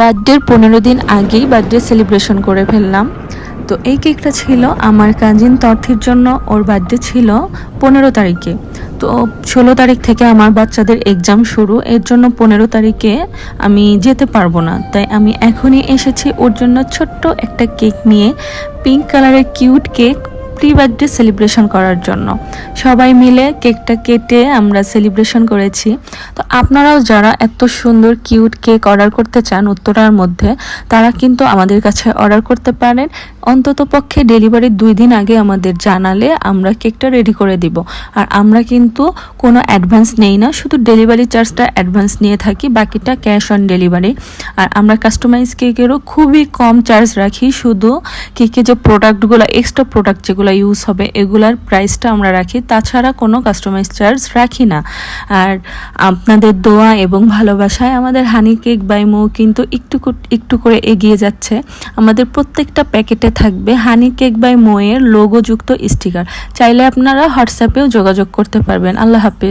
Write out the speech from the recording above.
বার্থডের 15 দিন আগেই বার্থডে সেলিব্রেশন করে ফেললাম। তো এই কেকটা ছিল আমার কাজিন তর্থির জন্য। ওর বার্থডে ছিল 15 তারিখে। তো 16 তারিখ থেকে আমার বাচ্চাদের এক্সাম শুরু, এর জন্য 15 তারিখে আমি যেতে পারবো না। তাই আমি এখনই এসেছি ওর জন্য ছোট্ট একটা কেক নিয়ে, পিঙ্ক কালারের cute cake, pre birthday celebration করার জন্য। সবাই মিলে কেকটা কেটে আমরা সেলিব্রেশন করেছি। তো আপনারাও যারা এত সুন্দর কিউট কেক অর্ডার করতে চান উত্তরার মধ্যে, তারা কিন্তু আমাদের কাছে অর্ডার করতে পারেন। অন্তত পক্ষে ডেলিভারির 2 দিন আগে আমাদের জানালে আমরা কেকটা রেডি করে দিব। আর আমরা কিন্তু কোনো অ্যাডভান্স নেই না, শুধু ডেলিভারি চার্জটা অ্যাডভান্স নিয়ে থাকি, বাকিটা ক্যাশ অন ডেলিভারি। আর আমরা কাস্টমাইজ কেকেরও খুবই কম চার্জ রাখি, শুধু কেকে যে প্রোডাক্টগুলো, এক্সট্রা প্রোডাক্ট যেগুলো ইউজ হবে এগুলার প্রাইসটা আমরা রাখি, তাছাড়া কোনো কাস্টমাইজ চার্জ রাখি না। আর আপনাদের দোয়া এবং ভালোবাসায় আমাদের হানি কেক বাই মৌ কিন্তু একটু করে এগিয়ে যাচ্ছে। আমাদের প্রত্যেকটা প্যাকেটে থাকবে হানি কেক বাই মৌ এর লোগোযুক্ত স্টিকার। চাইলে আপনারা হোয়াটসঅ্যাপেও যোগাযোগ করতে পারবেন। আল্লাহ হাফেজ।